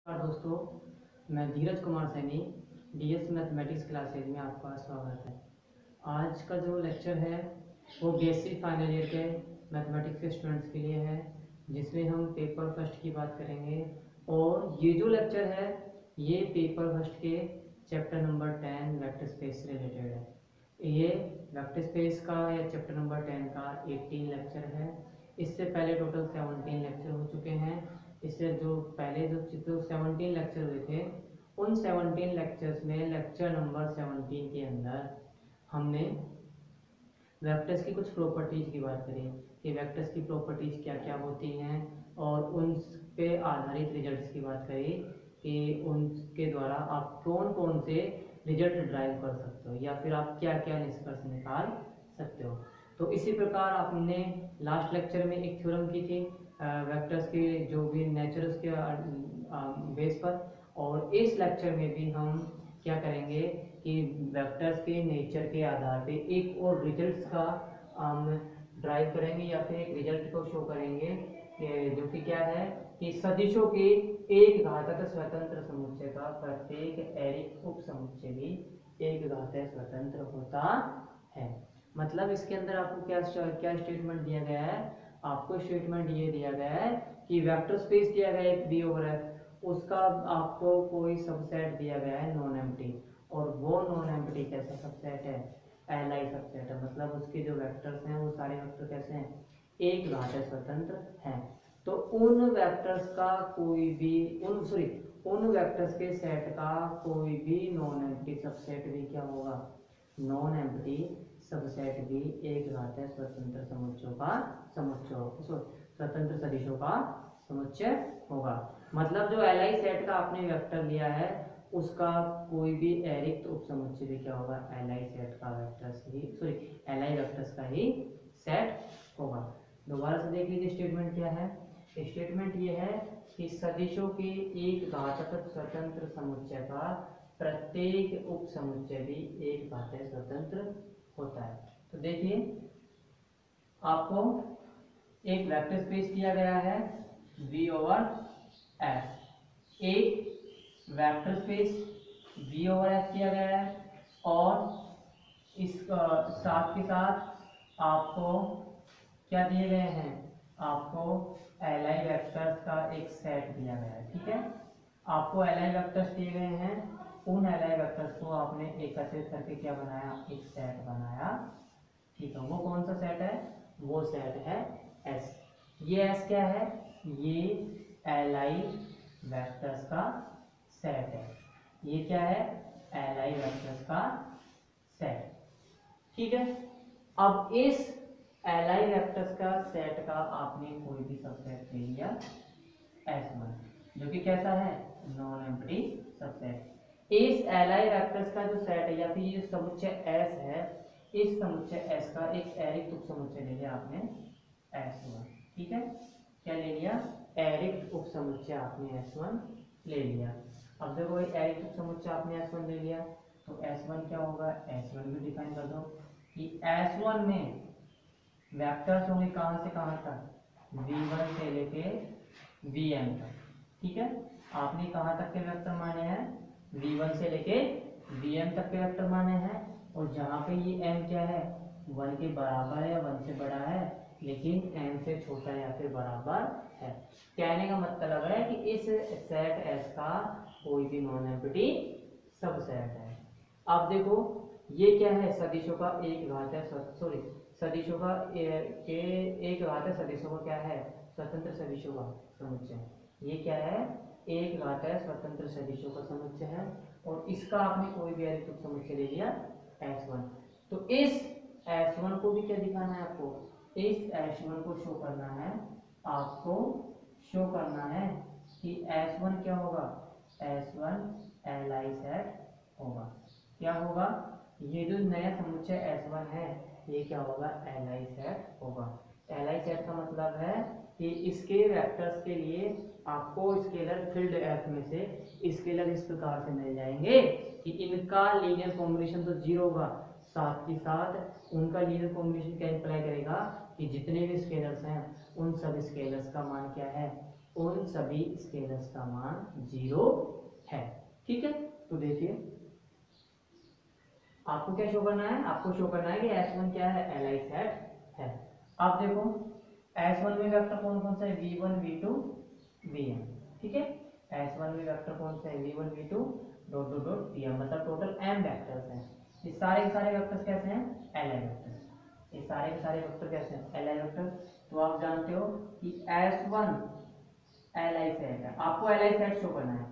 नमस्कार दोस्तों, मैं Dheeraj Kumar Saini DS mathematics classes में आपका स्वागत है। आज का जो लेक्चर है वो बेसिक फाइनल ईयर के मैथमेटिक्स के स्टूडेंट्स के लिए है, जिसमें हम पेपर फर्स्ट की बात करेंगे। और ये जो लेक्चर है ये पेपर फर्स्ट के चैप्टर नंबर 10 वेक्टर स्पेस से रिलेटेड है। ये वेक्टर स्पेस का या चैप्टर नंबर 10 का 18 लेक्चर है। इससे पहले टोटल 17 लेक्चर हो चुके हैं। इससे जो पहले जो 17 लेक्चर हुए थे, उन 17 लेक्चर्स में लेक्चर नंबर 17 के अंदर हमने वेक्टर्स की कुछ प्रॉपर्टीज की बात करी कि वेक्टर्स की प्रॉपर्टीज क्या क्या होती हैं, और उन पे आधारित रिजल्ट्स की बात करी कि उनके द्वारा आप कौन कौन से रिजल्ट ड्राइव कर सकते हो या फिर आप क्या क्या निष्कर्ष निकाल सकते हो। तो इसी प्रकार आपने लास्ट लेक्चर में एक थ्योरम की थी वेक्टर्स के जो भी नेचर के बेस पर, और इस लेक्चर में भी हम क्या करेंगे कि वेक्टर्स के नेचर के आधार पे एक और रिजल्ट्स का हम ड्राइव करेंगे या फिर एक रिजल्ट को शो करेंगे जो कि क्या है कि सदिशों के एक घातांक स्वतंत्र समुच्चय का प्रत्येक एरिक उप समुच्चय भी एक घातांक स्वतंत्र होता है। मतलब इसके अंदर आपको क्या क्या स्टेटमेंट दिया गया है, आपको स्टेटमेंट ये दिया गया है कि वेक्टर स्पेस दिया गया है बी ओवर एफ, उसका आपको कोई सबसेट दिया गया है नॉन एम्प्टी, और वो नॉन एम्प्टी कैसा सबसेट है, एलआई सबसेट है। मतलब उसके जो वेक्टर्स हैं वो सारे वेक्टर कैसे हैं, एक घातांक स्वतंत्र हैं। तो उन वेक्टर्स का कोई भी उन वेक्टर्स के सेट का कोई भी नॉन एम्प्टी सबसेट भी क्या होगा, नॉन एम्प्टी सबसेट भी एक घातांक स्वतंत्र समुच्चयों का स्वतंत्र सदिशों का समुच्चय होगा। मतलब जो एलआई सेट का आपने वेक्टर लिया है उसका कोई भी एरिक्त उप समुच्चय भी क्या होगा, एलआई सेट का वेक्टर्स ही एलआई वेक्टर्स का ही सेट होगा। दोबारा से देख लीजिए स्टेटमेंट क्या है। स्टेटमेंट ये है कि सदिशों के एक घातांक स्वतंत्र समुच्चय का प्रत्येक उप समुच्चय भी एक घातांक स्वतंत्र होता है। तो देखिए आपको एक वेक्टर स्पेस दिया गया है V ओवर F, एक vector space V over F दिया गया है, और इस साथ के साथ आपको क्या दिए गए हैं, आपको एलआई वेक्टर्स का एक सेट दिया गया है। ठीक है, आपको एलआई वेक्टर्स दिए गए हैं, उन एलआई वेक्टर्स को आपने एकत्रित करके क्या बनाया, एक सेट बनाया। ठीक है, वो कौन सा सेट है, वो सेट है एस। ये एस क्या है, ये एलआई वेक्टर्स का सेट है। ये क्या है, एलआई वेक्टर्स का सेट। ठीक है, अब इस एलआई वेक्टर्स का सेट का आपने कोई भी सबसेट ले लिया S1, जो कि कैसा है, नॉन एम्प्टी सबसेट। इस एलआई वेक्टर्स का जो सेट है या फिर ये समुच्चय S है, इस समुच्चय S का एक एरिक्त उप समुच्चय ले लिया आपने S1। ठीक है, क्या ले लिया, एरिक्त उप समुच्चय आपने S1 ले लिया। अब देखो एरिक्त उप समुच्चय आपने S1 ले लिया, तो S1 क्या होगा, S1 भी डिफाइन कर दो कि S1 में वेक्टर्स होंगे कहां से कहां तक, V1 से लेके Vm तक। ठीक है, आपने कहां तक के वेक्टर माने हैं, V1 से लेके Vm तक के वेक्टर माने हैं, और जहां पे ये m क्या है, 1 के बराबर है या 1 से बड़ा है, लेकिन m से छोटा या फिर बराबर है। कहने का मतलब है कि इस सेट S का कोई भी नॉन एम्प्टी सबसेट है। अब देखो ये क्या है, सदिशों का एक घातांक सदिशों का एक घातांक सदिशों का क्या है, स्वतंत्र सदिशों का समुच्चय। ये क्या है, एक घातांक स्वतंत्र सदिशों का समुच्चय है, और इसका आपने कोई भी एरिक्त उप समुच्चय ले लिया S1। तो इस S1 को भी क्या दिखाना है आपको, इस S1 को शो करना है, आपको शो करना है कि S1 क्या होगा, S1 एलआई सेट होगा। क्या होगा, ये जो नया समुच्चय S1 है ये क्या होगा, एलआई सेट होगा। एलआई सेट का मतलब है कि इसके वेक्टर्स के लिए आपको स्केलर फील्ड F में से स्केलर इस प्रकार से मिल जाएंगे कि इनका लीनियर कॉम्बिनेशन तो 0 होगा, साथ ही साथ उनका लीनियर कॉम्बिनेशन क्या इंप्लाई करेगा कि जितने भी स्केलर्स हैं उन सब स्केलर्स का मान क्या है, उन सभी स्केलर्स का मान 0 है। ठीक है, तो देखिए आपको क्या शो करना है, आपको शो करना है कि S1 क्या है, एलआई सेट है। अब देखो S1 में वेक्टर कौन कौन सा है, V1 V2 Vm। ठीक है, S1 में वेक्टर कौन सा है, V1 V2 dot dot dot Vm, मतलब टोटल m वेक्टर्स हैं। ये सारे के सारे वेक्टर्स कैसे हैं, एलआई वेक्टर्स। ये सारे के सारे वेक्टर कैसे हैं, एलआई वेक्टर। तो आप जानते हो कि S1 एलआई सेट है, आपको एलआई सेट शो करना है।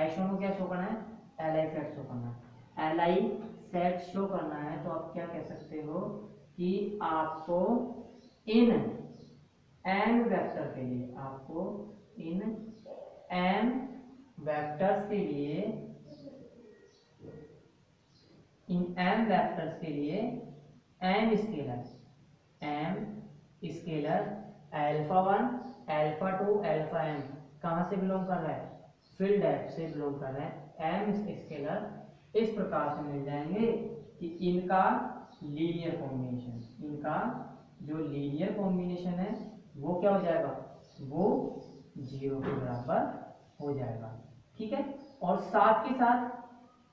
S1 को क्या शो करना है, एलआई सेट शो करना है। एलआई सेट शो करना है तो आप क्या कह सकते हो कि आपको इन m वेक्टर के लिए, आपको इन m वेक्टर्स के लिए, इन m वेक्टर्स के लिए m scalar alpha 1 alpha 2 alpha m कहां से बिलोंग कर रहा है, फील्ड एफ से बिलोंग कर रहा है। m स्केलर इस प्रकार से मिल जाएंगे कि इनका लीनियर कॉम्बिनेशन, इनका जो लीनियर कॉम्बिनेशन है वो क्या हो जाएगा, वो 0 के बराबर हो जाएगा। ठीक है, और साथ के साथ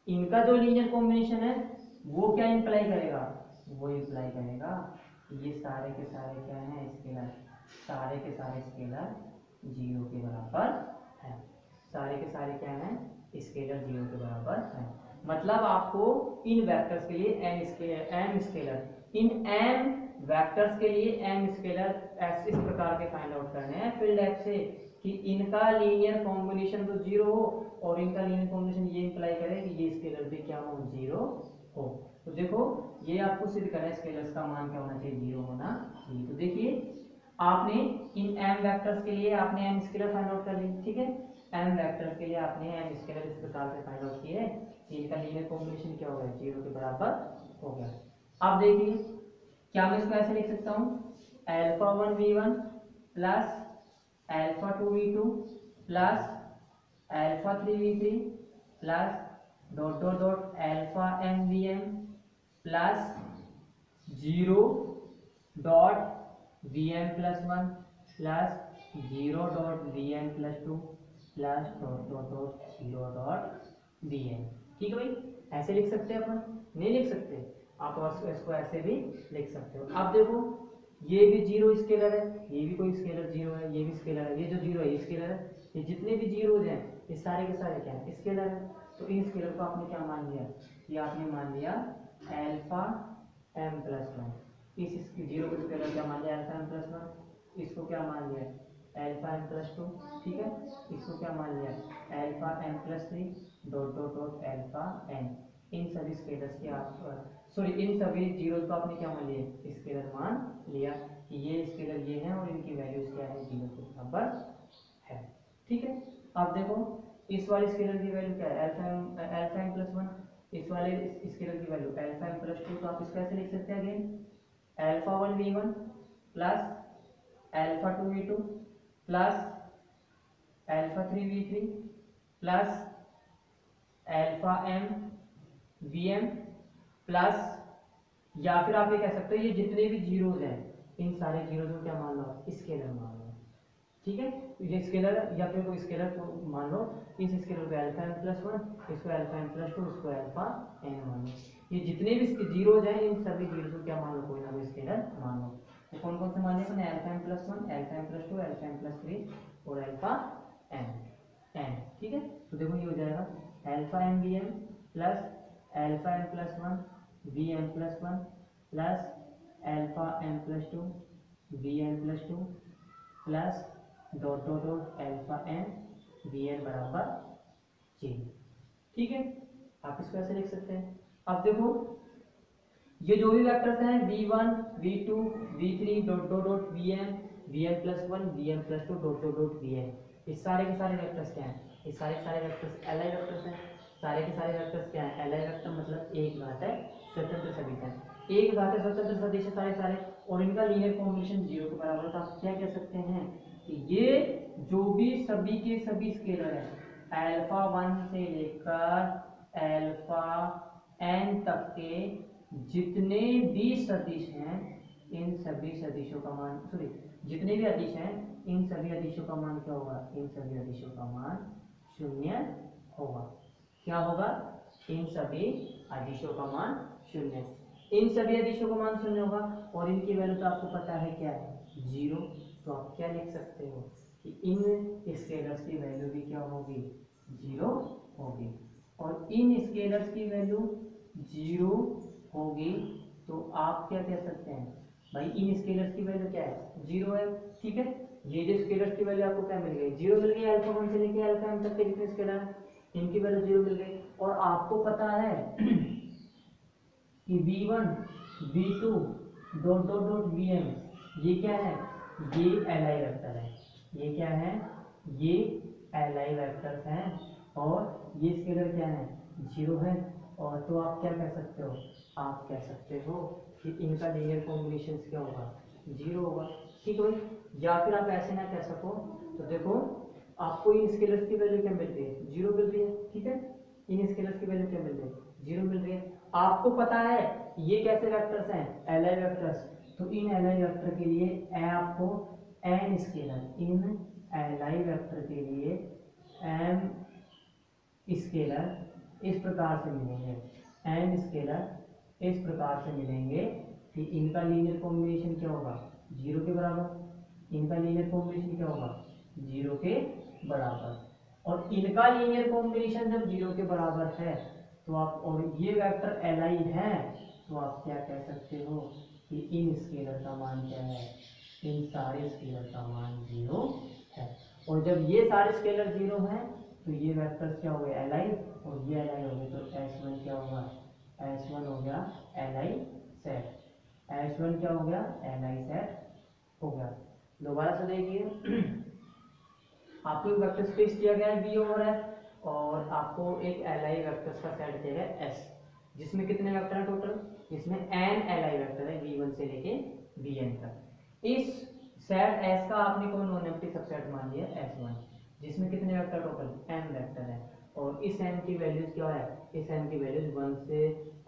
इनका जो लीनियर कॉम्बिनेशन है वो क्या इंप्लाई करेगा, वो इंप्लाई करेगा ये सारे के सारे क्या हैं, स्केलर, सारे के सारे स्केलर 0 के बराबर है। सारे के सारे क्या हैं, स्केलर 0 के बराबर है। मतलब आपको इन वेक्टर्स के लिए m स्केलर, इन m वेक्टर्स के लिए m स्केलर इस प्रकार के फाइंड आउट करने हैं फील्ड एफ से कि इनका लीनियर कॉम्बिनेशन तो 0 हो और इनका लीनियर कॉम्बिनेशन ये इंप्लाई करे कि ये स्केलर भी क्या हो, 0 हो। तो देखो ये आपको सिद्ध करना है स्केलर्स का मान क्या होना चाहिए, 0 होना चाहिए। तो देखिए आपने इन m वेक्टर्स के लिए आपने m स्केलर फाइंड आउट कर ली। ठीक है, m वेक्टर्स के लिए आपने m स्केलर इस प्रकार से फाइंड आउट किए, इनका लीनियर कॉम्बिनेशन क्या हो गया, 0 के बराबर हो गया। अब देखिए क्या मैं इसको ऐसे लिख सकता हूँ, alpha 1 v1 plus alpha 2 v2 plus alpha 3 v3 plus dot dot dot alpha m vm plus 0 dot vm plus 1 plus 0 dot vm plus 2 plus dot dot dot 0 dot vm। ठीक है भाई, ऐसे लिख सकते हैं अपन, नहीं लिख सकते आप इसको ऐसे भी लिख सकते हो। अब देखो ये भी 0 स्केलर है, ये भी कोई स्केलर 0 है, ये भी स्केलर है, ये जो 0 है ये स्केलर है, ये जितने भी 0 हैं ये सारे के सारे क्या है, स्केलर है। तो इन स्केलर को आपने क्या मान लिया, ये आपने मान लिया अल्फा m प्लस 1। इस 0 को स्केलर क्या मान लिया, अल्फा m प्लस 1। इसको क्या मान लिया, अल्फा m प्लस 2। ठीक है, इसको क्या मान लिया, alpha m plus 3 dot dot dot alpha m। इन सभी स्केलर्स के आप सॉरी इन सभी जीरोस को आपने क्या मान लिया, स्केलर मान लिया कि ये स्केलर ये हैं और इनकी वैल्यूज क्या है, 0 के बराबर है। ठीक है, अब देखो इस वाले स्केलर की वैल्यू क्या है, अल्फा m प्लस 1, इस वाले स्केलर की वैल्यू अल्फा m प्लस 2। तो आप इसको ऐसे लिख सकते हैं again, alpha 1 v1 plus alpha 2 v2 plus alpha 3 v3 plus alpha m vm plus, या फिर आप ये कह सकते हो ये जितने भी जीरोज हैं इन सारे जीरोज को क्या मान लो, स्केलर मान लो। ठीक है, ये स्केलर या फिर कोई स्केलर को मान लो, इस स्केलर को अल्फा m प्लस 1, इसको अल्फा m प्लस 2, इसको अल्फा n मान लो। ये जितने भी जीरोज हैं इन सभी जीरोज को क्या मान लो, कोई ना कोई स्केलर मान लो। तो कौन कौन से मान लिया मैंने, alpha m plus 1, alpha m plus 2, alpha m plus 3 और अल्फा n। ठीक है, तो देखो ये हो जाएगा alpha m vm plus alpha m plus 1 vm plus 1 plus alpha m plus 2 vm plus 2 plus dot dot dot alpha m vn बराबर 0। ठीक है, आप इसको ऐसे लिख सकते हैं। अब देखो ये जो भी वेक्टर्स हैं v1 v2 v3 dot dot dot vm vm plus 1 vm plus 2 dot dot dot vn, इस सारे के सारे वेक्टर्स क्या हैं, ये सारे के सारे वेक्टर्स एलआई वेक्टर्स हैं। सारे के सारे वेक्टर्स क्या है, एलआई वेक्टर मतलब एक घात है स्वतंत्र सदिश है, एक घात है स्वतंत्र सदिश है सारे सारे, और इनका लीनियर कॉम्बिनेशन 0 के बराबर है। तो आप क्या कह सकते हैं कि ये जो भी सभी के सभी स्केलर है अल्फा 1 से लेकर अल्फा n तक के जितने भी सदिश हैं इन सभी सदिशों का मान, सॉरी जितने भी अदिश हैं इन सभी अदिशों का मान क्या होगा, इन सभी अदिशों का मान 0 होगा। क्या होगा, इन सभी अदिशों का मान 0, इन सभी अदिशों का मान 0 होगा। और इनकी वैल्यू तो आपको पता है क्या है, 0। तो आप क्या लिख सकते हो कि इन स्केलर्स की वैल्यू भी क्या होगी, 0 होगी। और इन स्केलर्स की वैल्यू 0 होगी तो आप क्या कह सकते हैं भाई, इन स्केलर्स की वैल्यू क्या है, 0 है। ठीक है, ये जो स्केलर्स की वैल्यू आपको क्या मिल गई, 0 मिल गई। अल्फा 1 से लेके अल्फा m तक के जितने स्केलर हैं इनकी वैल्यू 0 मिल गई। और आपको पता है कि v1 v2 dot dot dot vm ये क्या है, ये li वेक्टर है। ये क्या है, ये li वेक्टर्स हैं और ये स्केलर क्या है, 0 है। और तो आप क्या कह सकते हो, आप कह सकते हो कि इनका लीनियर कॉम्बिनेशन क्या होगा, 0 होगा। ठीक है भाई, या फिर आप ऐसे ना कह सको तो देखो आपको इन स्केलर्स की वैल्यू क्या मिल रही है, 0 मिल रही है। ठीक है, इन स्केलर्स की वैल्यू क्या मिल रही है, 0 मिल रही है। आपको पता है ये कैसे वेक्टर्स हैं, li वेक्टर्स। तो इन li वेक्टर के लिए आपको n स्केलर, इन li वेक्टर के लिए m स्केलर इस प्रकार से मिलेंगे, n स्केलर इस प्रकार से मिलेंगे कि इनका लीनियर कॉम्बिनेशन क्या होगा, 0 के बराबर। इनका लीनियर कॉम्बिनेशन क्या होगा, 0 के बराबर। और इनका लीनियर कॉम्बिनेशन जब 0 के बराबर है तो आप, और ये वेक्टर li है, तो आप क्या कह सकते हो कि इन स्केलर का मान क्या है, इन सारे स्केलर का मान 0 है। और जब ये सारे स्केलर 0 हैं तो ये वेक्टर्स क्या हो गए, li, और ये li हो गए। तो s1 क्या होगा, s1 हो गया li सेट, s1 क्या हो गया, li सेट हो गया। दोबारा से देखिए आपको एक वेक्टर स्पेस दिया गया है V ओवर F, और आपको एक li वेक्टर्स का सेट दिया गया है S, जिसमें कितने वेक्टर हैं टोटल, इसमें n li वेक्टर है V1 से लेके Vn तक। इस सेट S का आपने कोई नॉन एम्प्टी सबसेट मान लिया S1, जिसमें कितने वेक्टर टोटल, m वेक्टर है। और इस m की वैल्यूज क्या है, इस m की वैल्यूज 1 से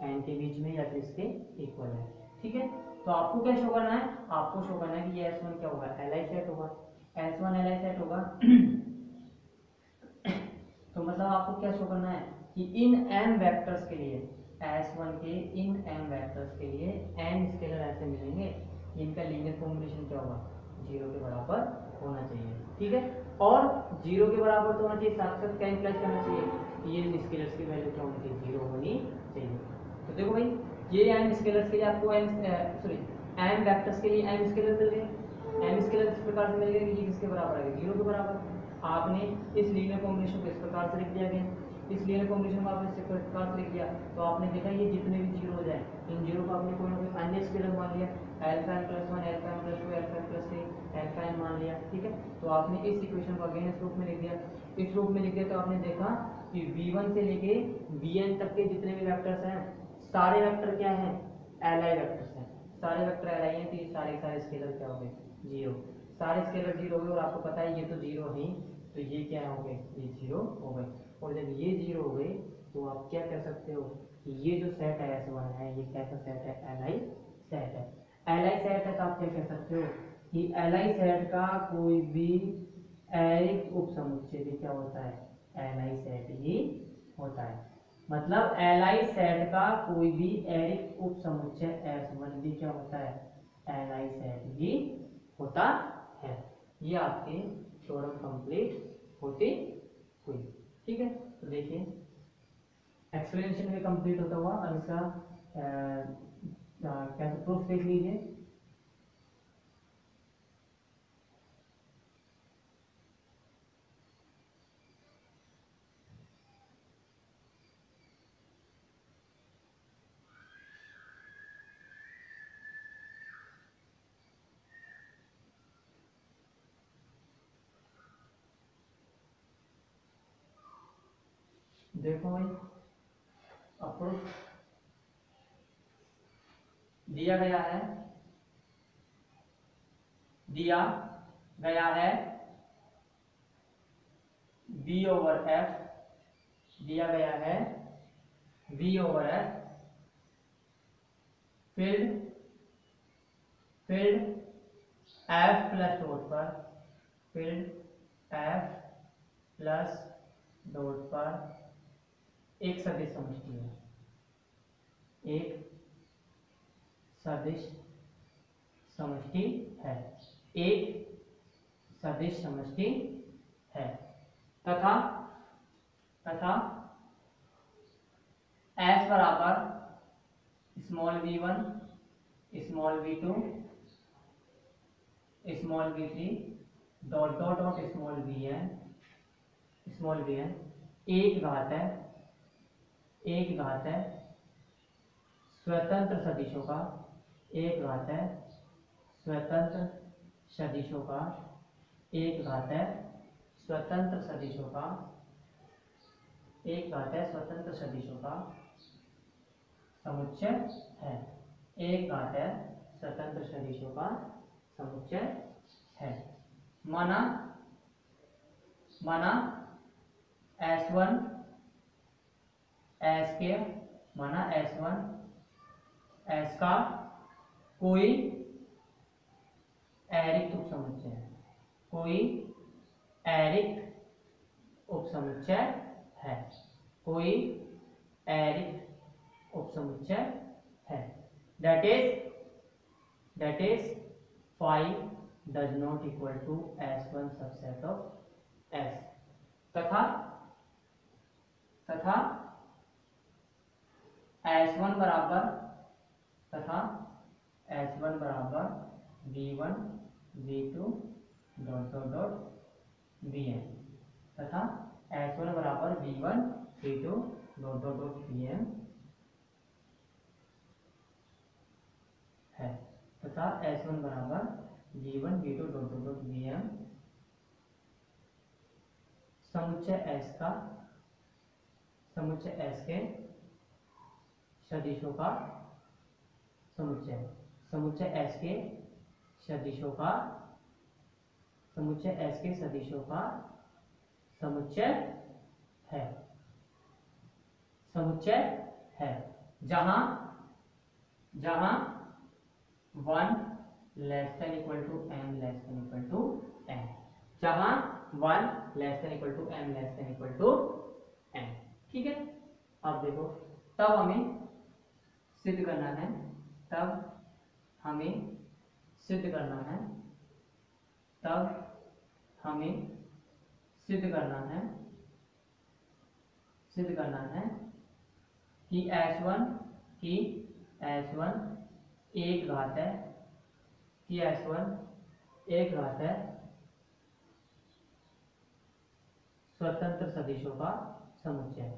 n के बीच में या फिर इसके इक्वल है। ठीक है, तो आपको क्या शो करना है, आपको शो करना है कि ये S1 क्या होगा, li सेट होगा। S1 li सेट होगा तो मतलब आपको क्या शो करना है कि इन m वेक्टर्स के लिए, S1 के इन m वेक्टर्स के लिए n स्केलर ऐसे मिलेंगे, इनका लीनियर कॉम्बिनेशन क्या होगा, 0 के बराबर होना चाहिए। ठीक है, और 0 के बराबर तो होना चाहिए, साथ साथ क्या इम्प्लाई करना चाहिए कि ये स्केलर्स की वैल्यू क्या होनी चाहिए, 0 होनी चाहिए। तो देखो भाई, ये m स्केलर्स के लिए आपको m वेक्टर्स के लिए m स्केलर मिल गए। m स्केलर इस प्रकार से मिल गए कि ये किसके बराबर है, 0 के बराबर। आपने इस लीनियर कॉम्बिनेशन को इस प्रकार से लिख दिया गया, इस लीनियर कॉम्बिनेशन को आपने इस प्रकार से लिख दिया। तो आपने देखा ये जितने भी 0 हो जाए, इन 0 को आपने कोई ना कोई अन्य स्केलर मान लिया, alpha n plus 1, alpha n plus 2, alpha n plus 3, alpha n मान लिया। ठीक है, तो आपने इस इक्वेशन को अगेन इस रूप में लिख दिया। इस रूप में लिख दिया तो आपने देखा कि v1 से लेके vn तक के जितने भी वेक्टर्स हैं, सारे वेक्टर क्या हैं, li वेक्टर्स हैं। सारे वेक्टर li हैं, तो ये सारे स्केलर क्या हो गए, 0। सारे स्केलर 0 हो गए, और आपको पता है ये तो 0 ही, तो ये क्या हो गए, ये 0 हो गए। और जब ये 0 हो गए तो आप क्या कह सकते हो कि ये जो सेट है S1 है, ये कैसा सेट है, li सेट है। li सेट है तो आप क्या कह सकते हो कि li सेट का कोई भी एरिक उपसमुच्चय भी क्या होता है, li सेट ही होता है। मतलब li सेट का कोई भी एरिक उपसमुच्चय S1 भी क्या होता है, li सेट ही होता है। ये आपके थ्योरम कंप्लीट होती हुई। ठीक है, तो देखिए एक्सप्लेनेशन में कंप्लीट होता हुआ अब इसका कैसे प्रूफ देख लीजिए। देखो भाई, अप्रूफ दिया गया है, दिया गया है v ओवर f, दिया गया है v over f field f plus dot पर फील्ड एफ प्लस डॉट पर एक सदिश समष्टि है, एक सदिश समष्टि है, एक सदिश समष्टि है तथा S बराबर small v1 small v2 small v3 dot dot dot small vn एक घात है स्वतंत्र सदिशों का, एक घात है स्वतंत्र सदिशों का, एक घात है स्वतंत्र सदिशों का, एक घात है स्वतंत्र सदिशों का समुच्चय है, एक घात है स्वतंत्र सदिशों का समुच्चय है। माना S1 S के माना S1 S का कोई अरिक्त उपसमुच्चय है, कोई अरिक्त उपसमुच्चय है, कोई अरिक्त उपसमुच्चय है। that is phi does not equal to S1 subset of S तथा S1 बराबर V1 V2 dot dot dot Vn तथा S1 बराबर V1 V2 dot dot dot Vn है तथा S1 बराबर V1 V2 dot dot dot Vn समुच्चय S के सदिशों का समुच्चय, समुच्चय S के सदिशों का समुच्चय है जहां 1 less than equal to m less than equal to n, जहां 1 less than equal to m less than equal to n। ठीक है, अब देखो तब हमें सिद्ध करना है, सिद्ध करना है कि S1 एक घात है स्वतंत्र सदिशों का समुच्चय,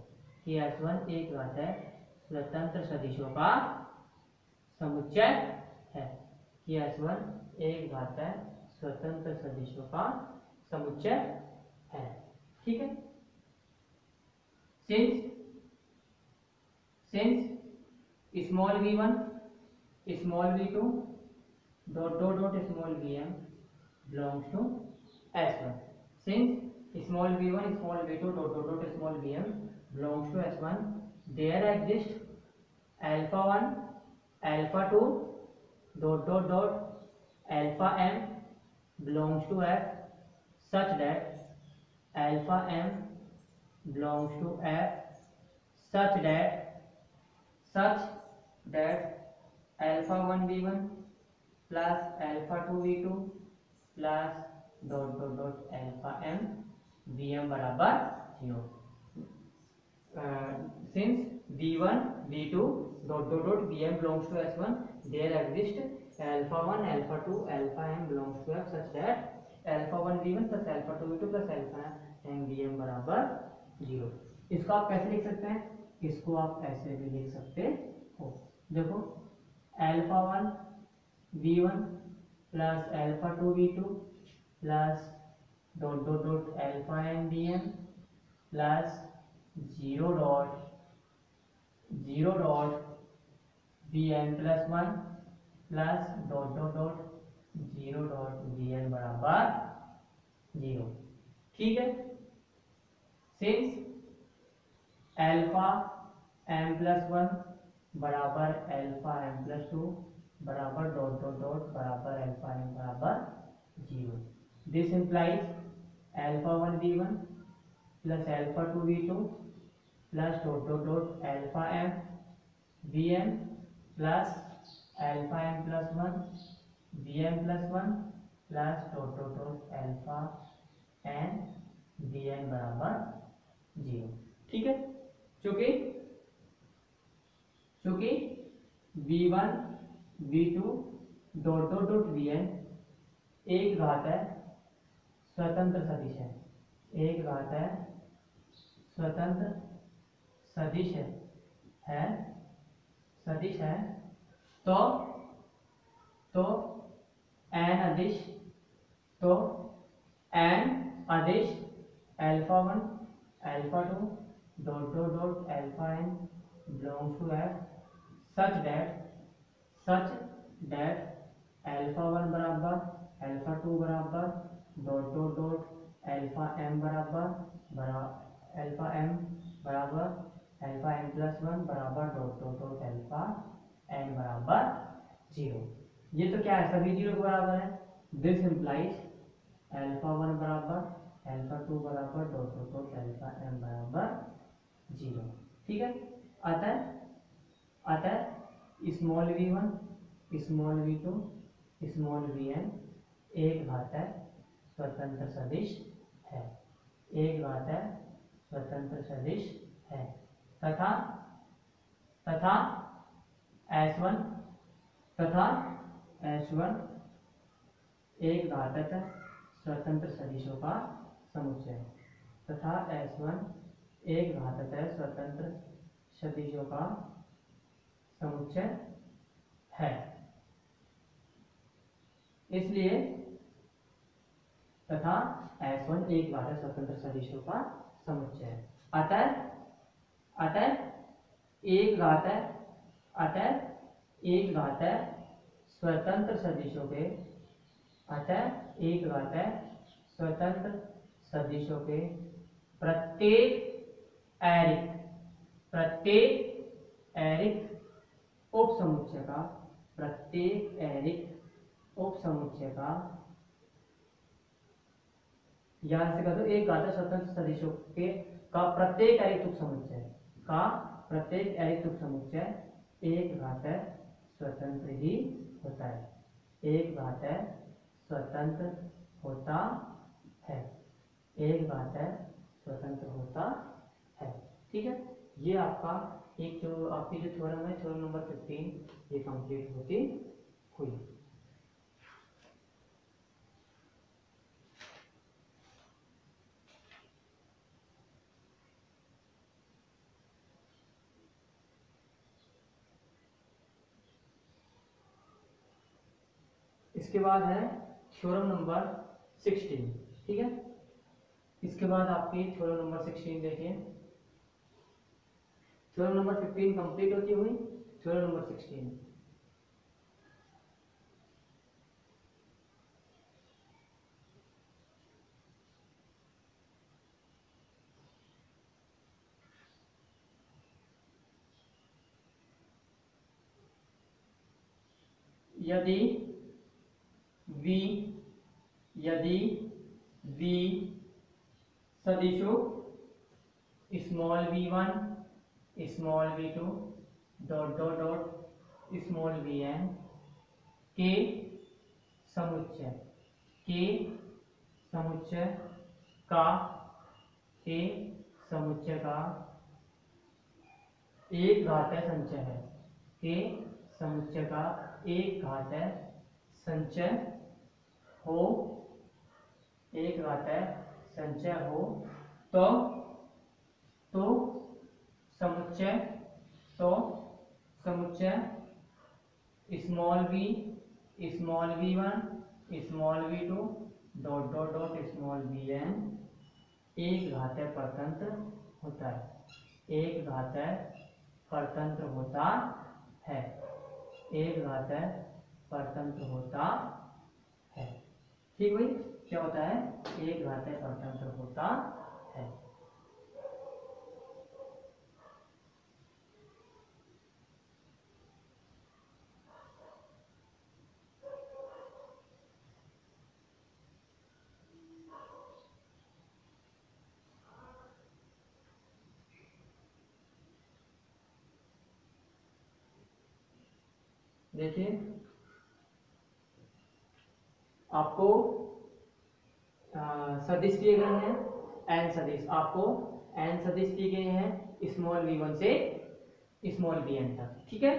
कि S1 एक घात है स्वतंत्र सदिशों का समुच्चय है, कि S1 एक घात है स्वतंत्र सदिशों का समुच्चय है। ठीक है, since small v1 small v2 dot dot dot small vm belongs to S1, since small v1 small v2 dot dot dot small vm belongs to S1, there exist alpha 1 alpha 2 dot dot dot alpha m belongs to F such that alpha m belongs to F such that alpha 1 v1 plus alpha 2 v2 plus dot dot dot alpha m vm बराबर 0। Since v1 v2 dot dot dot vm belongs to S1, there exists alpha 1 alpha 2 alpha m belongs to F such that alpha 1 v1 plus alpha 2 v2 plus alpha m vm बराबर 0। इसको आप कैसे लिख सकते हैं, इसको आप ऐसे भी लिख सकते हो, देखो alpha 1 v1 plus alpha 2 v2 plus dot dot dot alpha m vm plus 0 dot vn plus 1 plus dot dot dot 0 dot vn बराबर 0। ठीक है, सिंस अल्फा m प्लस 1 बराबर अल्फा m प्लस 2 बराबर डॉट डॉट डॉट बराबर alpha m बराबर 0, this implies alpha 1 v1 plus alpha 2 v2 plus dot dot dot alpha m vm plus alpha m plus 1 vm plus 1 plus dot dot dot alpha n vm बराबर 0। ठीक है, चूंकि v1 v2 dot dot dot vn एक घात है स्वतंत्र सदिश है, एक घात है स्वतंत्र सदिश है सदिश है, तो n अदिश alpha 1 alpha 2 dot dot dot alpha n belongs to f such that alpha 1 बराबर अल्फा 2 बराबर dot dot dot alpha m बराबर अल्फा m बराबर अल्फा m प्लस 1 बराबर dot dot dot alpha n बराबर 0। ये तो क्या है, सभी 0 के बराबर है। दिस इम्प्लाइज अल्फा 1 बराबर अल्फा 2 बराबर dot dot dot alpha m बराबर 0। ठीक है, अतः small v1 small v2 small vn एक घातांक स्वतंत्र सदिश है, एक घातांक स्वतंत्र सदिश है, तथा S1 एक घातक स्वतंत्र सदिशों का समुच्चय, तथा S1 एक घातक स्वतंत्र सदिशों का समुच्चय है। इसलिए तथा S1 एक घातक स्वतंत्र सदिशों का समुच्चय है। अतः एक घातक स्वतंत्र सदिशों के प्रत्येक एरिक उपसमुच्चय का यहाँ से कह दो, एक घातक स्वतंत्र सदिशों के का प्रत्येक एरिक उपसमुच्चय एक घातक स्वतंत्र ही होता है, एक घातक स्वतंत्र होता है, एक घातक स्वतंत्र होता है। ठीक है, ये आपका एक जो आपकी जो थ्योरम है, थ्योरम नंबर 15 ये कंप्लीट होती हुई। इसके बाद है थ्योरम नंबर 16। ठीक है, इसके बाद आपकी थ्योरम नंबर 16 देखिए, थ्योरम नंबर 15 कंप्लीट होती हुई, थ्योरम नंबर 16 यदि v सदिशों small v1 small v2 dot dot dot small vn के समुच्चय का एक घातांक संचय है, के समुच्चय का एक घातांक संचय हो, एक घातांक संचय हो, तो समुच्चय small v small v1 small v2 dot dot dot small vn एक घातांक परतंत्र होता है, एक घातांक परतंत्र होता है, एक घातांक परतंत्र होता है। ठीक भाई, क्या होता है, एक घातांक परतंत्र होता है। देखिए आपको सदिश दिए गए हैं, एन सदिश, आपको एन सदिश दिए गए हैं स्मॉल v1 से स्मॉल vn तक, ठीक है।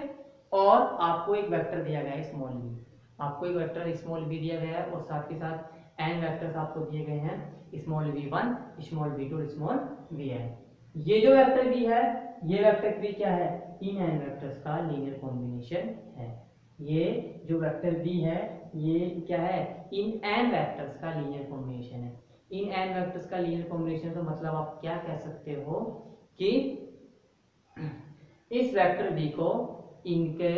और आपको एक वेक्टर दिया गया है स्मॉल v, आपको एक वेक्टर स्मॉल v दिया गया है और साथ के साथ एन वेक्टर्स आपको दिए गए हैं small v1, small v2, small vn। ये जो वेक्टर v है, ये वेक्टर v क्या है, इन एन वेक्टर्स का लीनियर कॉम्बिनेशन है। ये जो वेक्टर v है ये क्या है, इन एन वेक्टर्स का लीनियर कॉम्बिनेशन है। इन एन वेक्टर्स का लीनियर कॉम्बिनेशन तो मतलब आप क्या कह सकते हो कि इस वेक्टर v को इनके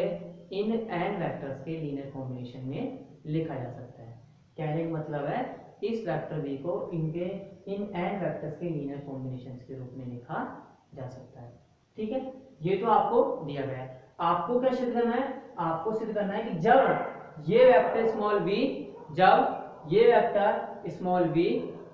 इन एन वेक्टर्स के लीनियर कॉम्बिनेशन में लिखा जा सकता है। कहने का मतलब है इस वेक्टर v को इनके इन एन वेक्टर्स के लीनियर कॉम्बिनेशन के रूप में लिखा जा सकता है, ठीक है। ये तो आपको दिया गया है। आपको क्या सिद्ध करना है, आपको सिद्ध करना है कि जब ये वेक्टर स्मॉल v, जब ये vector small v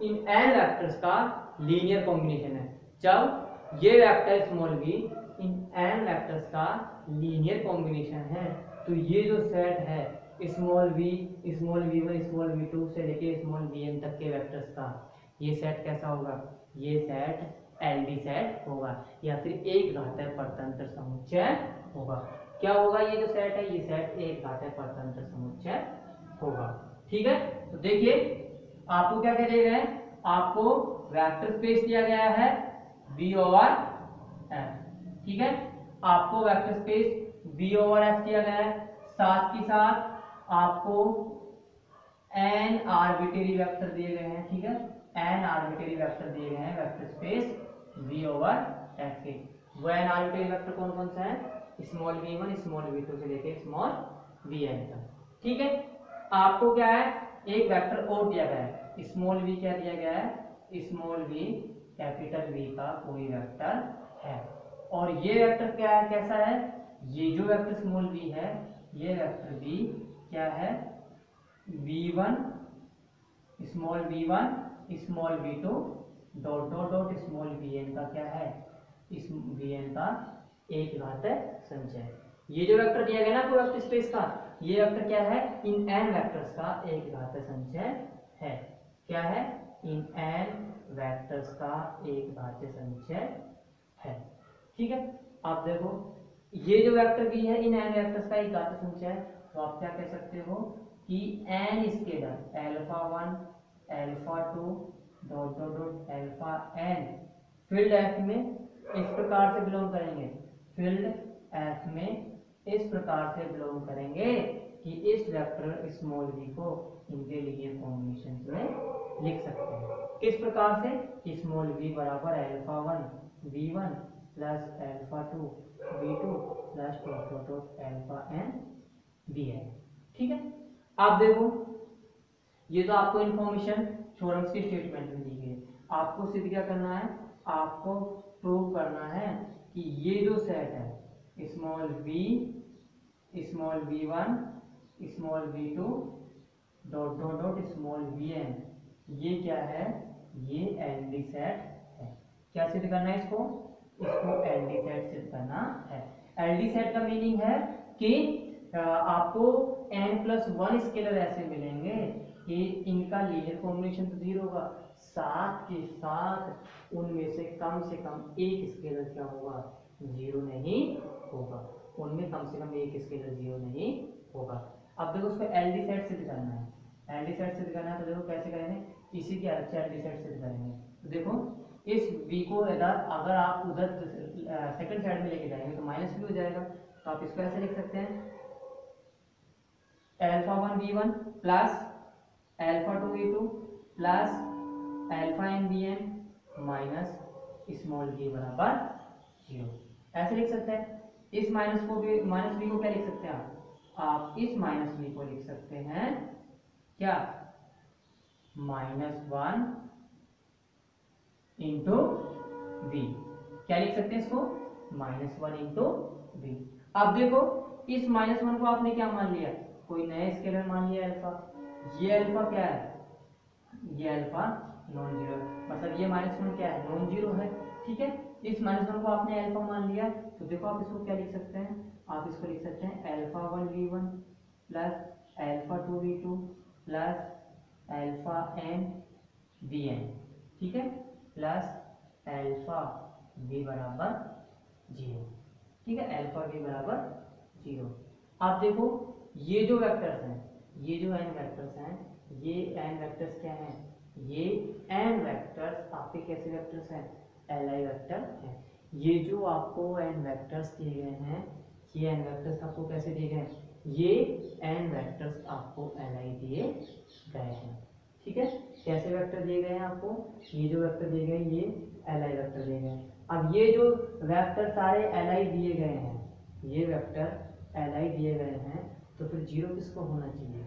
in an vectors का लीनियर कॉम्बिनेशन है, जब ये vector small v in an vectors का लीनियर कॉम्बिनेशन है, तो ये जो सेट है small v, small v1, small v2 से लेके स्मॉल vn तक के वेक्टर्स का, ये सेट कैसा होगा, ये सेट एलडी सेट होगा या फिर एक घातीय परतंत्र समुच्चय होगा। क्या होगा, ये जो सेट है ये सेट एक घातीय परतंत्र समुच्चय होगा, ठीक है। तो देखिए आपको क्या क्या दिया गया है, आपको वेक्टर स्पेस दिया गया है V ओवर F, ठीक है। आपको vector space V over F दिया गया है, साथ ही साथ आपको n आर्बिट्रेरी वेक्टर दिए गए हैं, ठीक है। n आर्बिट्रेरी वेक्टर दिए गए हैं vector space V over F के। वो n आर्बिट्रेरी वेक्टर कौन कौन सा है, स्मॉल v1, स्मॉल v2 से लेके स्मॉल vn तक, ठीक है। आपको क्या है, एक वेक्टर और दिया गया है स्मॉल v, क्या दिया गया है, स्मॉल v कैपिटल V का कोई वेक्टर है। और ये वेक्टर क्या है, कैसा है, ये जो वेक्टर स्मॉल v है ये वेक्टर v क्या है, v1 small v1 small v2 dot dot dot small vn का क्या है, इस vn का एक घातीय संचय। ये जो वेक्टर दिया गया ना आपको वेक्टर स्पेस का, ये वेक्टर क्या है, इन n वेक्टर्स का एक घातीय संचय है। क्या है, इन n वेक्टर्स का एक घातीय संचय है, ठीक है। आप देखो ये जो वेक्टर v है इन n वेक्टर्स का एक घातीय संचय है, तो आप क्या कह सकते हो कि n scalar alpha 1 alpha 2 dot dot dot alpha n field f में इस प्रकार से बिलोंग करेंगे, फील्ड f में इस प्रकार से बिलोंग करेंगे कि इस वेक्टर स्मॉल v को इनके लीनियर कॉम्बिनेशन में लिख सकते हैं। किस प्रकार से, स्मॉल v बराबर alpha 1 v1 plus alpha 2 v2 plus dot dot dot alpha n vn, ठीक है। आप देखो ये तो आपको इंफॉर्मेशन थ्योरम्स के स्टेटमेंट में दी गई, आपको सिद्ध क्या करना है, आपको प्रूव करना है कि ये जो सेट है small v, small v1, small v2 dot dot dot small vn, ये क्या है, ये एलडी सेट है। क्या सिद्ध करना है इसको, इसको एलडी सेट सिद्ध करना है। एलडी सेट का मीनिंग है कि आपको n+1 स्केलर ऐसे मिलेंगे कि इनका लीनियर कॉम्बिनेशन तो 0 होगा, साथ के साथ उनमें से कम एक स्केलर क्या होगा, 0 नहीं होगा, उनमें कम से कम एक स्केलर 0 नहीं होगा। अब देखो उसको एलडी सेट सिद्ध करना है, एलडी सेट सिद्ध करना है तो देखो कैसे करेंगे, इसी के हेल्प से एलडी सेट सिद्ध करेंगे। तो देखो इस v को अगर आप उधर सेकंड साइड में लेके जाएंगे तो माइनस भी हो जाएगा, तो आप इसको ऐसे लिख सकते हैं alpha 1 v1 plus alpha 2 v2 plus alpha n vn minus small v बराबर 0, ऐसे लिख सकते हैं। इस माइनस v को क्या लिख सकते हैं आप इस माइनस v को लिख सकते हैं क्या, -1 इंटू v, क्या लिख सकते हैं इसको, -1 इंटू v। अब देखो इस -1 को आपने क्या मान लिया, कोई नया स्केलर मान लिया अल्फा, ये अल्फा क्या है, ये अल्फा नॉन जीरो, मतलब ये -1 क्या है, नॉन जीरो है, ठीक है। इस -1 को आपने अल्फा मान लिया, तो देखो आप इसको क्या लिख सकते हैं, आप इसको लिख सकते हैं α1v1 plus α2v2 plus αn(vn), ठीक है, प्लस अल्फा v बराबर 0, ठीक है, अल्फा v बराबर 0। आप देखो ये जो वेक्टर्स हैं, ये जो n वेक्टर्स हैं, ये n वेक्टर्स क्या हैं, ये n वेक्टर्स आपके कैसे वेक्टर्स हैं, एलआई वेक्टर हैं। ये जो आपको n वेक्टर्स दिए गए हैं, ये n वेक्टर्स आपको कैसे दिए गए हैं, ये n वेक्टर्स आपको एलआई दिए गए हैं, ठीक है। कैसे वेक्टर दिए गए हैं आपको, ये जो वेक्टर दिए गए ये एलआई वेक्टर दिए गए हैं। अब ये जो वेक्टर सारे एलआई दिए गए हैं, ये वेक्टर एलआई दिए गए हैं, तो फिर जीरो किसको होना चाहिए,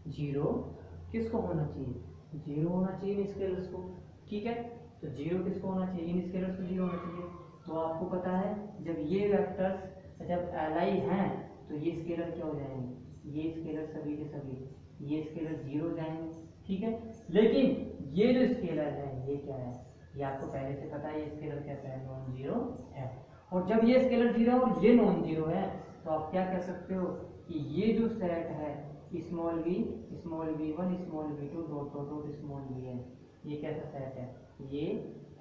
जीरो किसको होना चाहिए, जीरो होना चाहिए इन स्केलर्स को, ठीक है। तो जीरो किसको होना चाहिए, इन स्केलर्स को जीरो होना चाहिए। तो आपको पता है जब ये वेक्टर्स जब एलआई हैं तो ये स्केलर क्या हो जाएंगे, ये स्केलर सभी के सभी ये स्केलर जीरो हो जाएंगे, ठीक है। लेकिन ये जो स्केलर है ये क्या है, ये आपको पहले से पता है, ये स्केलर कैसा है, नॉन जीरो है। और जब ये स्केलर जीरो है और ये नॉन जीरो है, तो आप क्या कह सकते हो कि ये जो सेट है small v one small v to dot dot dot small vn, ये कैसा सेट है, ये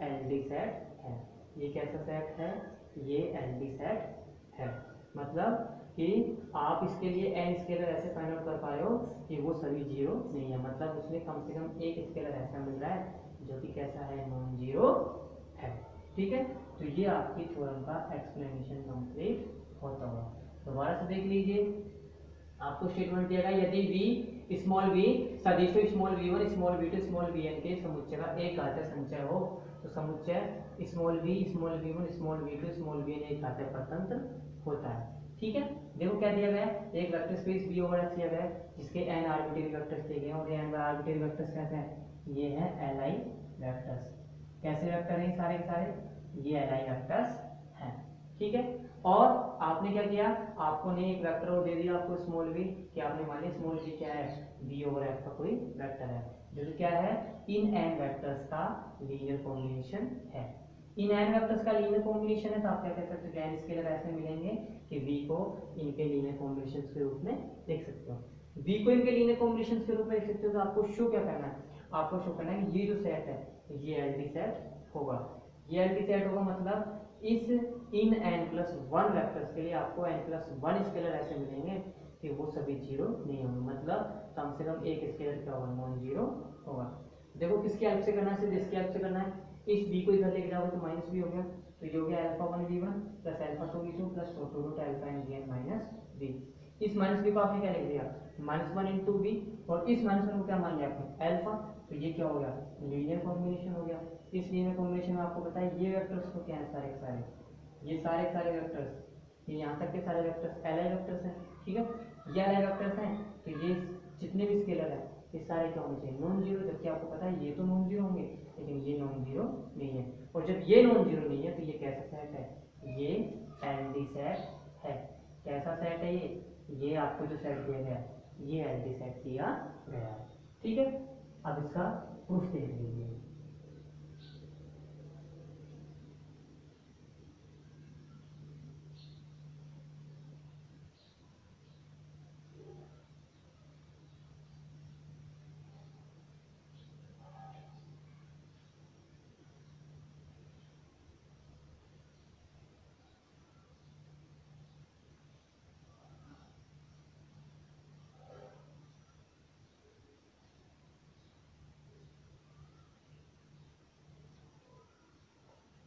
एलडी सेट है। ये कैसा सेट है, ये एलडी सेट है। मतलब कि आप इसके लिए n स्केलर ऐसे फाइंड आउट कर पाए हो कि वो सभी जीरो नहीं है, मतलब उसमें कम से कम एक स्केलर ऐसा मिल रहा है जो कि कैसा है, नॉन जीरो है, ठीक है। तो ये आपकी थ्योरम का एक्सप्लेनेशन कंप्लीट होता हुआ। दोबारा से देख लीजिए, आपको स्टेटमेंट दिया गया यदि v स्मॉल v सदिशो small v1 small v2 small vn के समुच्चय का एक घातीय संचय हो, तो समुच्चय small v small v1 small v2 small vn एक घातीय परतंत्र होता है, ठीक है। देखो क्या दिया गया है, एक vector space V over F दिया गया है जिसके n आर्बिट्रेरी वेक्टर्स दिए गए हैं, और ये n आर्बिट्रेरी वेक्टर्स कैसे हैं, ये है एलआई वेक्टर्स। कैसे वेक्टर हैं सारे के सारे, ये एलआई वेक्टर्स हैं, ठीक है। और आपने क्या किया, आपको ने एक वेक्टर और दे दिया आपको स्मॉल v, कि आपने मान लिया स्मॉल v क्या है, V ओवर F का कोई वेक्टर है जो कि क्या है, इन n वेक्टर्स का लीनियर कॉम्बिनेशन है। इन n वेक्टर्स का लीनियर कॉम्बिनेशन है, तो आप क्या कह सकते हो, n स्केलर ऐसे मिलेंगे कि v को इनके लीनियर कॉम्बिनेशन के रूप में लिख सकते हो। v को इनके लीनियर कॉम्बिनेशन के रूप में लिख सकते हो, तो आपको शो क्या करना है, आपको शो करना है कि ये जो सेट है ये एलडी सेट होगा। ये एलडी सेट होगा मतलब इस इन n+1 वेक्टर्स के लिए आपको n+1 स्केलर ऐसे मिलेंगे कि वो सभी जीरो नहीं होंगे, मतलब कम से कम एक स्केलर क्या होगा, नॉन जीरो होगा। देखो किसकी हेल्प से करना है, सिर्फ इसकी हेल्प से करना है। इस v को इधर लेके जाओगे तो माइनस v हो गया, तो ये हो गया α1v1 plus α2v2 plus dot dot alpha N V N minus v। इस माइनस v को आपने क्या लिख दिया, -1 इंटू v, और इस -1 को क्या मान लिया आपने, अल्फा। तो ये क्या हो गया, लीनियर कॉम्बिनेशन हो गया। इस लीनियर कॉम्बिनेशन में आपको पता है ये वेक्टर्स तो क्या है, सारे के सारे ये सारे के सारे वेक्टर्स, ये यहाँ तक के सारे वेक्टर्स एलआई वेक्टर्स हैं, ठीक है। ये एलआई वेक्टर्स हैं, तो ये जितने भी स्केलर हैं ये सारे क्या होने चाहिए, नॉन जीरो। जबकि आपको पता है ये तो नॉन जीरो होंगे, लेकिन ये नॉन जीरो नहीं है। और जब ये नॉन जीरो नहीं है तो ये कैसा सेट है, ये एलडी सेट है। कैसा सेट है ये आपको जो सेट दिया गया है ये एलडी सेट दिया गया है, ठीक है। अब इसका प्रूफ देख लीजिए।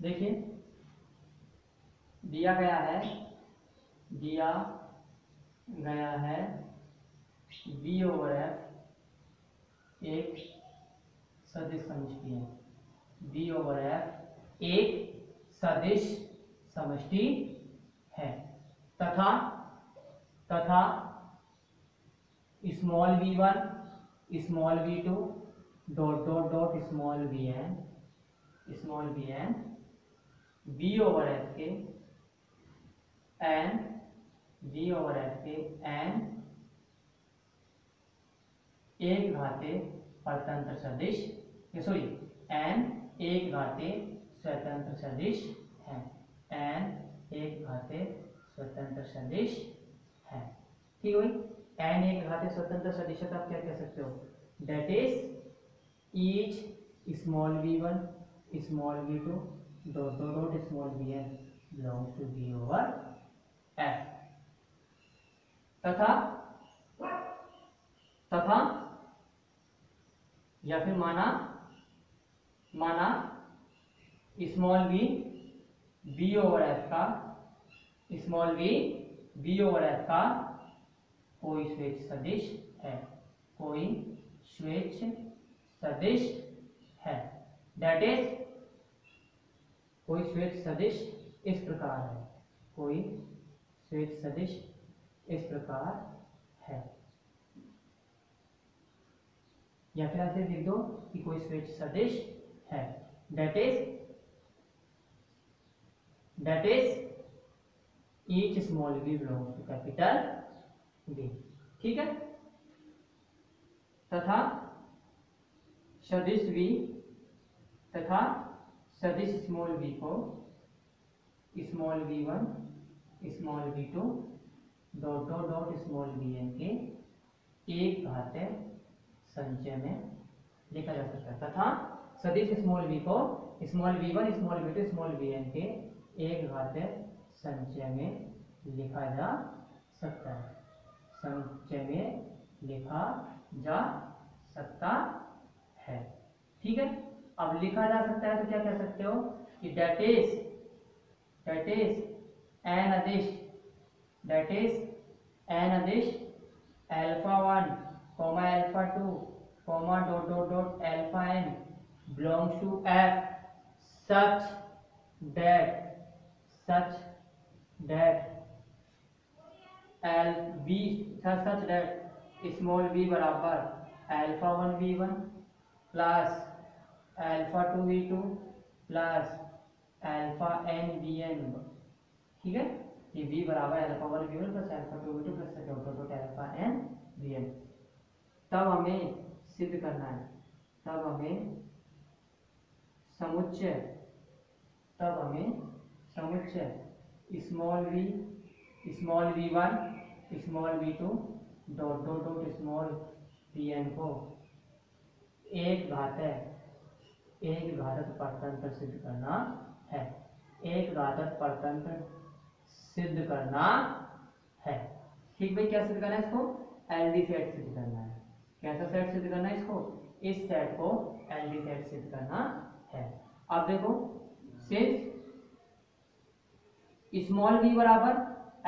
देखिए दिया गया है v ओवर f एक सदिश समष्टि है, v ओवर f एक सदिश समष्टि है, तथा small v1 small v2 dot dot dot small vn v over f के n एक घातीय परतंत्र सदिश, सॉरी n एक घातीय स्वतंत्र सदिश है, एन एक घातीय स्वतंत्र सदिश है। ठीक है भाई, एन एक घातीय स्वतंत्र सदिश है तो आप क्या कह सकते हो, that is each small v1 small v2 dot dot dot small vn belongs to v over f। तथा तथा या फिर माना small v b over f का, small v b over f का कोई स्वेच्छ सदिश है, कोई स्वेच्छ सदिश है। दैट इज कोई स्वेच्छ सदिश इस प्रकार है, कोई स्वेच्छ सदिश इस प्रकार है, या फिर ऐसे लिख दो कि कोई स्वेच्छ सदिश है। That is each small v belongs to capital V। ठीक है, तथा सदिश v तथा सदिश स्मॉल v को small v1 small v2 dot dot dot small vn के एक घातीय संचय में लिखा जा सकता है। तथा सदिश स्मॉल v को small v1 small v2 small vn के एक घातीय संचय में लिखा जा सकता है, संचय में लिखा जा सकता है। ठीक है, अब लिखा जा सकता है तो क्या कह सकते हो कि दैट इज एन अदिश, दैट इज एन अदिश alpha 1 comma alpha 2 comma dot dot dot alpha n belongs to f such that such that small v बराबर alpha 1 v1 plus alpha 2 v2 plus alpha n vn। ठीक है, ये v बराबर alpha 1 v1 plus alpha 2 v2 plus dot dot alpha n vn। तब हमें सिद्ध करना है, तब हमें समुच्चय small v1 small v2 dot dot dot small vn को एक घातक परतंत्र सिद्ध करना है, एक घातक परतंत्र सिद्ध करना है। ठीक भाई, क्या सिद्ध करना है इसको, एलडी सेट सिद्ध करना है। कैसा सेट सिद्ध करना है इसको, इस सेट को एलडी सेट सिद्ध करना है। अब देखो, सिंस स्मॉल v बराबर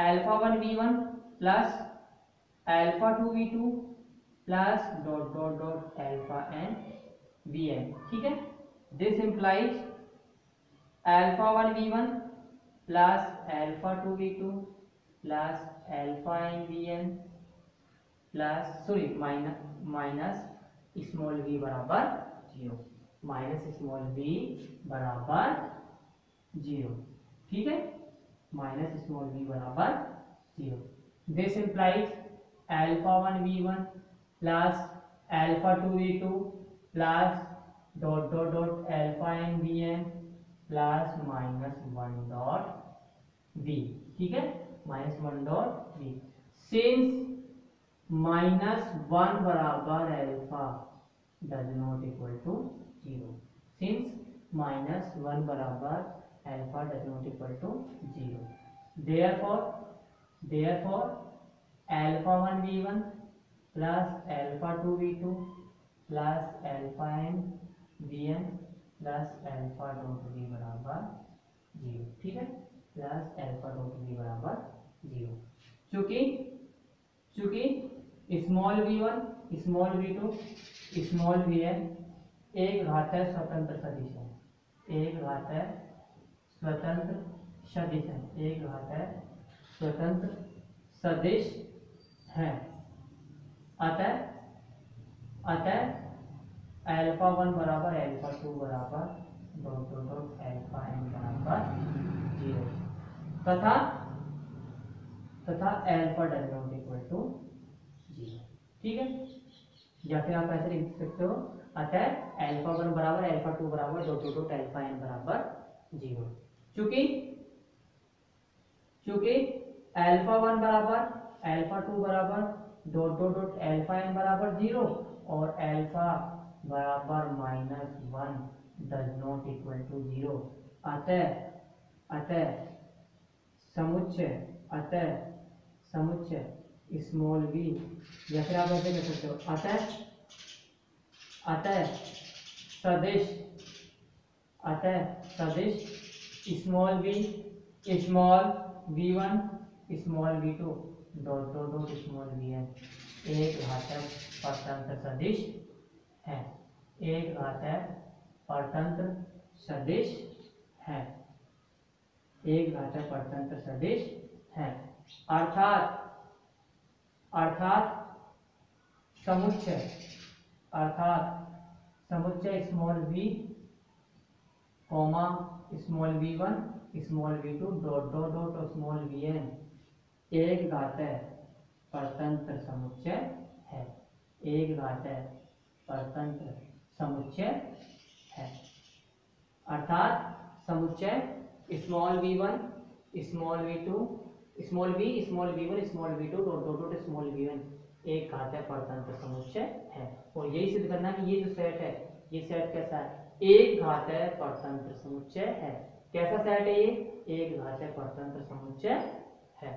alpha 1 v1 plus alpha 2 v2 plus dot dot dot alpha n vn। ठीक है, this implies alpha 1 v1 plus alpha 2 v2 plus alpha n vn plus sorry minus small v बराबर 0, minus small v बराबर 0। ठीक है, minus small v बराबर 0। This implies alpha 1 v1 plus alpha 2 v2 plus dot dot dot alpha n vn plus minus 1 dot v। ठीक है, minus 1 dot v। Since minus 1 बराबर alpha does not equal to 0, since minus 1 बराबर alpha does not equal to 0, therefore alpha 1 v1 plus alpha 2 v2 plus alpha n vn plus alpha dot v बराबर 0। ठीक है, plus alpha dot v बराबर 0। चूंकि small v1 small v2 small vn एक घातीय स्वतंत्र सदिश है, एक घातीय स्वतंत्र सदिश है, एक घातीय स्वतंत्र सदिश है। अतः अल्फा 1 बराबर अल्फा 2 बराबर dot dot dot alpha n बराबर 0 तथा alpha does not equal to 0। ठीक है, या फिर आप ऐसे लिख सकते हो, अतः अल्फा 1 बराबर अल्फा 2 बराबर dot dot dot alpha n बराबर 0। चूंकि अल्फा 1 बराबर अल्फा 2 बराबर dot dot dot alpha n बराबर 0 और अल्फा बराबर -1 डज नॉट इक्वल टू 0। अतः समुच्चय स्मॉल v, या फिर आप ऐसे कह सकते हो अतः सदिश small v small v1 small v2 dot dot dot small vn एक घातक परतंत्र सदिश है। एक घातक परतंत्र सदिश है। एक घातक परतंत्र सदिश है। अर्थात समुच्चय small v comma small v1 small v2 dot dot dot small vn एक घातक परतंत्र समुच्चय है। एक घातक परतंत्र समुच्चय है। अर्थात समुच्चय small v1 small v2 small v small v1 small v2 dot dot dot small vn एक घातक परतंत्र समुच्चय है। और यही सिद्ध करना कि ये जो सेट है, ये सेट कैसा है, एक घातक परतंत्र समुच्चय है। कैसा सेट है ये? एक घातक परतंत्र समुच्चय है।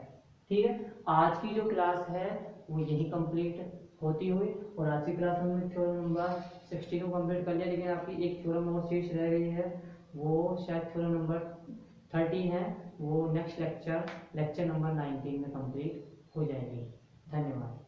ठीक है, आज की जो क्लास है वो यही कंप्लीट होती हुई, और आज की क्लास में थ्योरम नंबर 16 को कंप्लीट कर लिया, लेकिन आपकी एक थ्योरम और शेष रह गई है, वो शायद थ्योरम नंबर 30 है, वो नेक्स्ट लेक्चर नंबर 19 में कंप्लीट हो जाएगी। धन्यवाद।